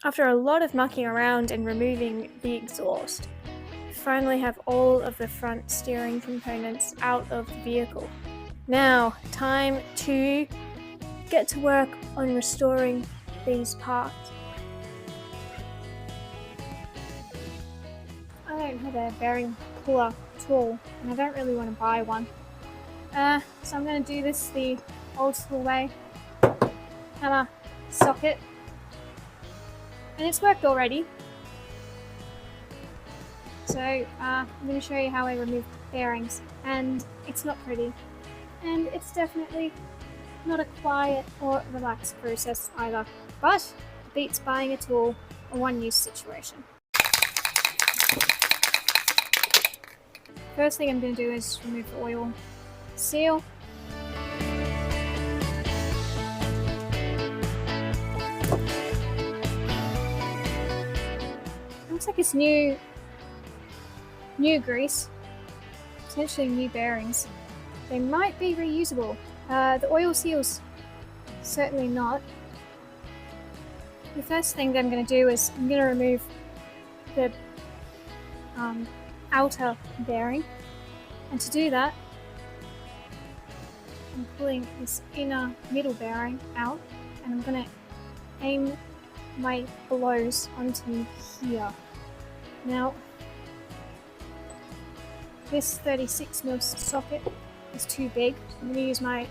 After a lot of mucking around and removing the exhaust, we finally have all of the front steering components out of the vehicle. Now, time to get to work on restoring these parts. I don't have a bearing puller tool, and I don't really want to buy one. So I'm going to do this the old school way. Hammer, socket, and it's worked already. So I'm going to show you how I remove bearings, and it's not pretty, and it's definitely not a quiet or relaxed process either, but it beats buying a tool a one-use situation. First thing I'm going to do is remove the oil seal. Looks like it's new grease, potentially new bearings. They might be reusable. The oil seals, certainly not. The first thing that I'm going to do is I'm going to remove the outer bearing, and to do that I'm pulling this inner middle bearing out, and I'm going to aim my blows onto here. Now this 36mm socket is too big, so I'm going to use my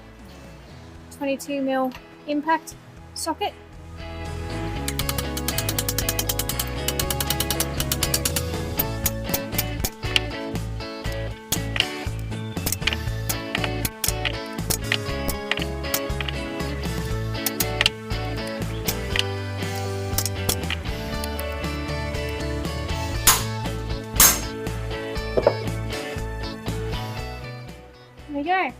22mm impact socket. There we go.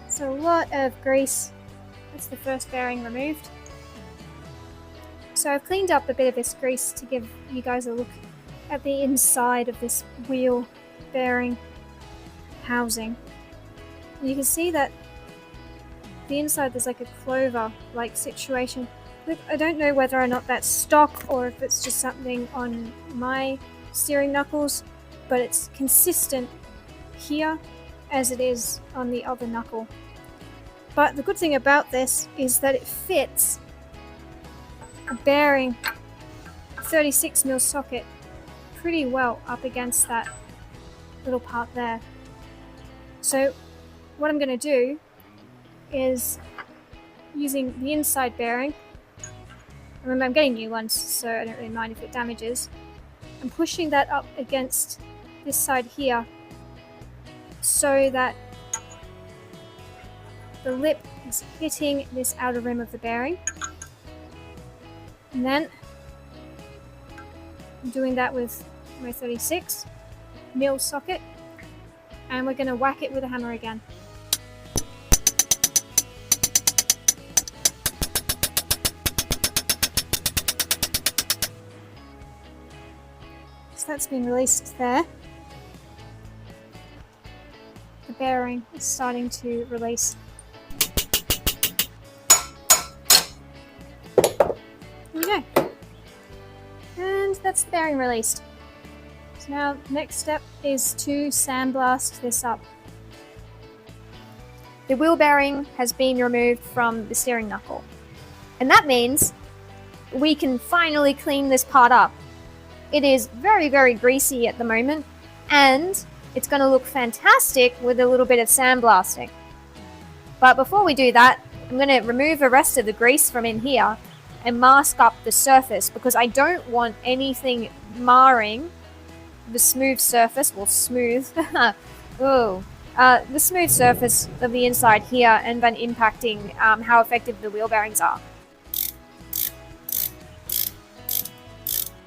So a lot of grease. That's the first bearing removed. So I've cleaned up a bit of this grease to give you guys a look at the inside of this wheel bearing housing. And you can see that the inside there's like a clover-like situation. Look, I don't know whether or not that's stock or if it's just something on my steering knuckles, but it's consistent here as it is on the other knuckle. But the good thing about this is that it fits a bearing 36mm socket pretty well up against that little part there. So what I'm going to do is, using the inside bearing, remember I'm getting new ones so I don't really mind if it damages, I'm pushing that up against this side here so that the lip is hitting this outer rim of the bearing. And then I'm doing that with my 36mm socket, and we're going to whack it with a hammer again. So that's been released there. The bearing is starting to release. There we go. And that's the bearing released. So now next step is to sandblast this up. The wheel bearing has been removed from the steering knuckle, and that means we can finally clean this part up. It is very, very greasy at the moment, and it's going to look fantastic with a little bit of sandblasting. But before we do that, I'm going to remove the rest of the grease from in here and mask up the surface, because I don't want anything marring the smooth surface, well, smooth, oh, the smooth surface of the inside here, and then impacting how effective the wheel bearings are.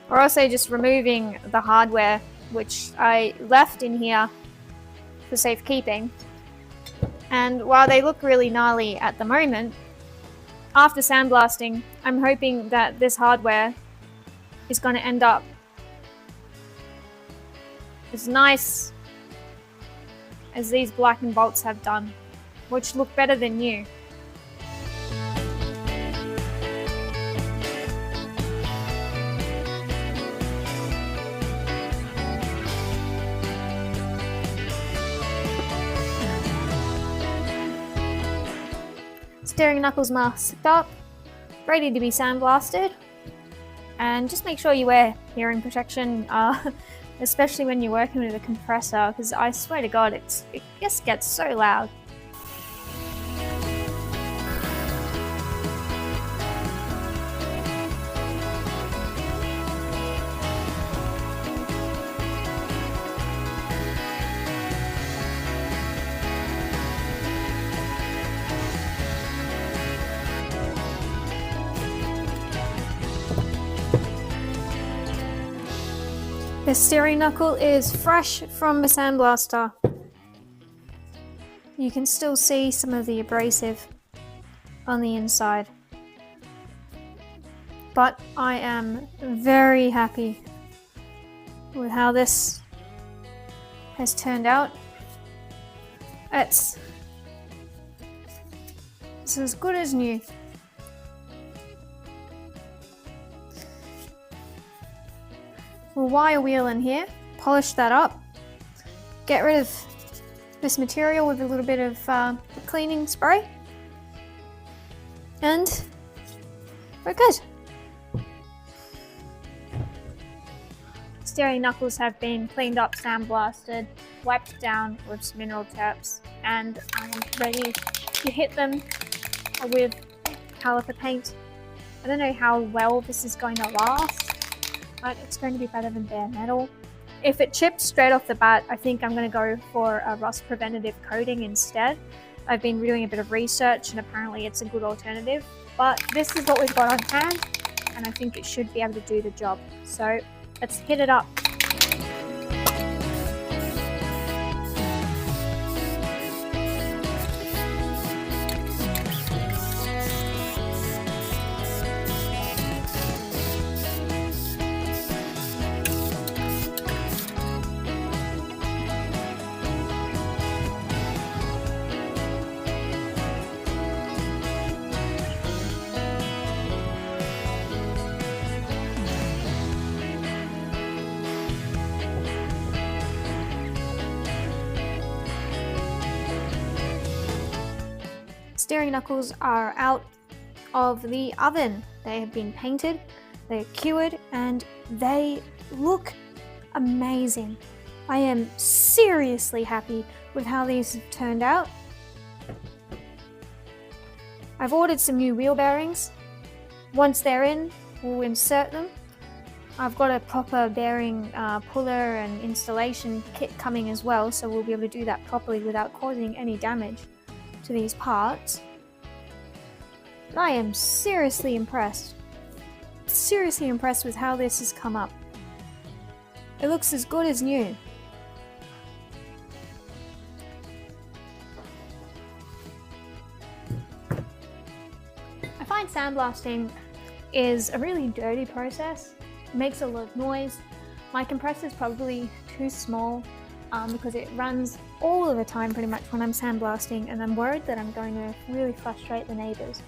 We're also just removing the hardware, which I left in here for safekeeping. And while they look really gnarly at the moment, after sandblasting, I'm hoping that this hardware is going to end up as nice as these blackened bolts have done, which look better than new. steering knuckles masked up, ready to be sandblasted. And just make sure you wear hearing protection, especially when you're working with a compressor, because I swear to God, it just gets so loud. The steering knuckle is fresh from the sandblaster. You can still see some of the abrasive on the inside. But I am very happy with how this has turned out. It's as good as new. We'll wire wheel in here, polish that up, get rid of this material with a little bit of cleaning spray, and we're good. Steering knuckles have been cleaned up, sandblasted, wiped down with some mineral terps, and I'm ready to hit them with caliper paint. I don't know how well this is going to last, but it's going to be better than bare metal. If it chips straight off the bat, I think I'm going to go for a rust preventative coating instead. I've been doing a bit of research and apparently it's a good alternative, but this is what we've got on hand and I think it should be able to do the job. So let's hit it up. Steering knuckles are out of the oven. They have been painted, they're cured, and they look amazing. I am seriously happy with how these have turned out. I've ordered some new wheel bearings. Once they're in, we'll insert them. I've got a proper bearing puller and installation kit coming as well, so we'll be able to do that properly without causing any damage to these parts. But I am seriously impressed with how this has come up. It looks as good as new. I find sandblasting is a really dirty process. It makes a lot of noise. My compressor is probably too small because it runs all of the time pretty much when I'm sandblasting, and I'm worried that I'm going to really frustrate the neighbors.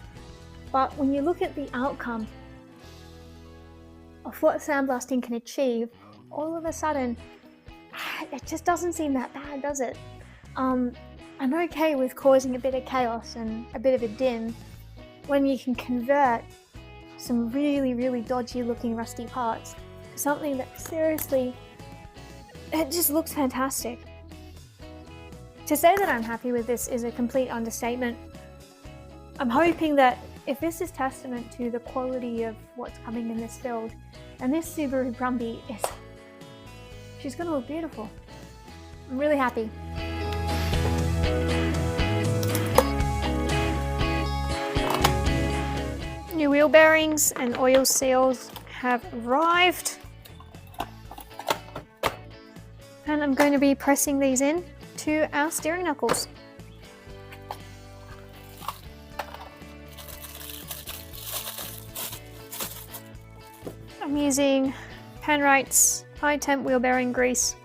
But when you look at the outcome of what sandblasting can achieve, all of a sudden it just doesn't seem that bad, does it? I'm okay with causing a bit of chaos and a bit of a din when you can convert some really dodgy looking rusty parts to something that seriously, it just looks fantastic. To say that I'm happy with this is a complete understatement. I'm hoping that if this is testament to the quality of what's coming in this build, and this Subaru Brumby she's gonna look beautiful. I'm really happy. New wheel bearings and oil seals have arrived. And I'm going to be pressing these in to our steering knuckles. I'm using Penrite's high temp wheel bearing grease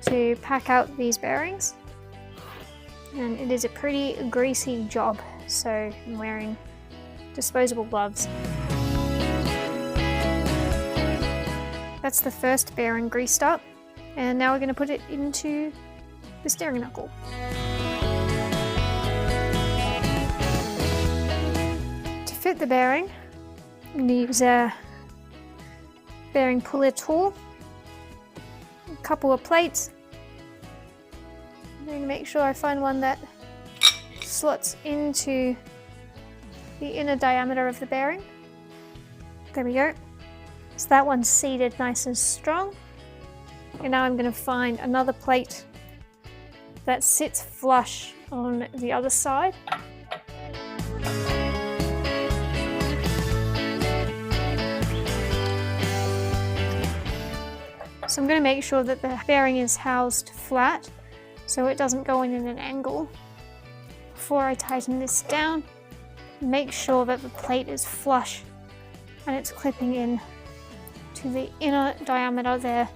to pack out these bearings. And it is a pretty greasy job, so I'm wearing disposable gloves. That's the first bearing greased up, and now we're going to put it into the steering knuckle. the bearing. I'm going to use a bearing puller tool, a couple of plates. I'm going to make sure I find one that slots into the inner diameter of the bearing. There we go. So that one's seated nice and strong. And now I'm going to find another plate that sits flush on the other side. So I'm going to make sure that the bearing is housed flat so it doesn't go in an angle. Before I tighten this down, make sure that the plate is flush and it's clipping in to the inner diameter there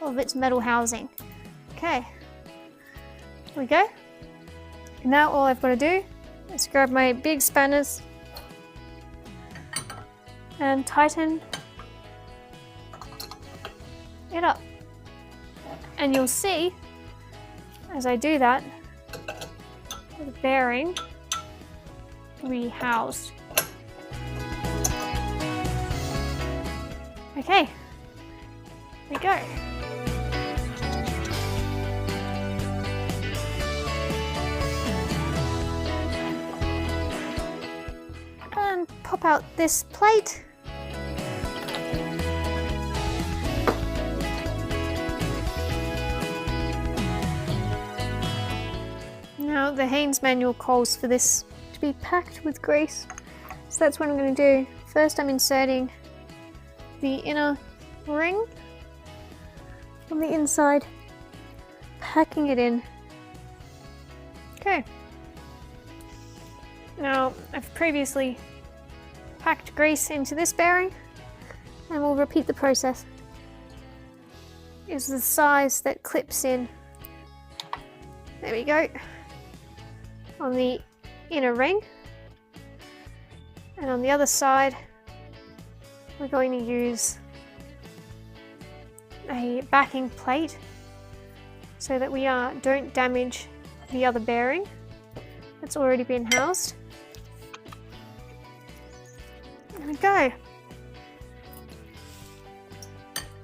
of its metal housing. Okay, here we go. Now all I've got to do is grab my big spanners and tighten it up. And you'll see, as I do that, the bearing rehoused. Okay, here we go. And pop out this plate. Now the Haynes manual calls for this to be packed with grease, so that's what I'm going to do. First I'm inserting the inner ring from the inside, packing it in. Okay. Now I've previously packed grease into this bearing and we'll repeat the process. Is the size that clips in. There we go. On the inner ring. And on the other side we're going to use a backing plate so that we don't damage the other bearing that's already been housed. There we go.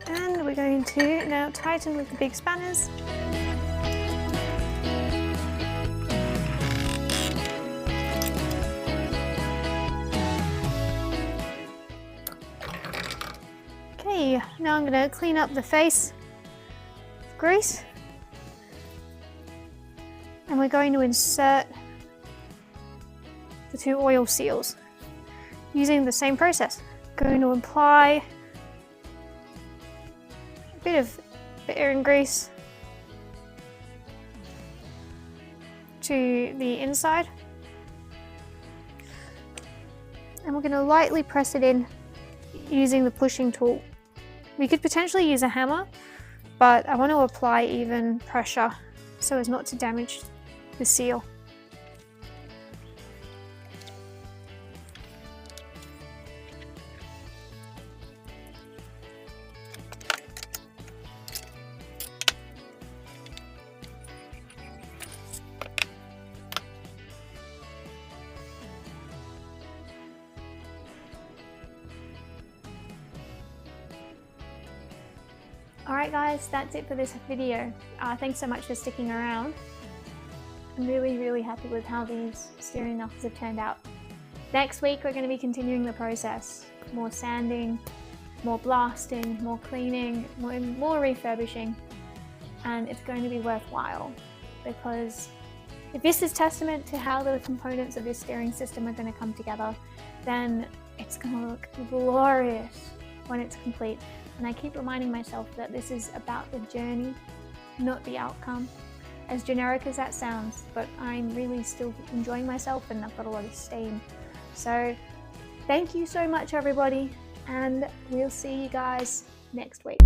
And we're going to now tighten with the big spanners. Okay, now I'm going to clean up the face with grease. And we're going to insert the two oil seals using the same process. Going to apply a bit of bearing grease to the inside. And we're going to lightly press it in using the pushing tool. We could potentially use a hammer, but I want to apply even pressure so as not to damage the seal. Alright guys, that's it for this video. Thanks so much for sticking around. I'm really happy with how these steering knuckles have turned out. Next week we're going to be continuing the process. More sanding, more blasting, more cleaning, more refurbishing, and it's going to be worthwhile because if this is testament to how the components of this steering system are going to come together, then it's going to look glorious when it's complete. And I keep reminding myself that this is about the journey, not the outcome. As generic as that sounds, but I'm really still enjoying myself and I've got a lot of steam. So thank you so much everybody, and we'll see you guys next week.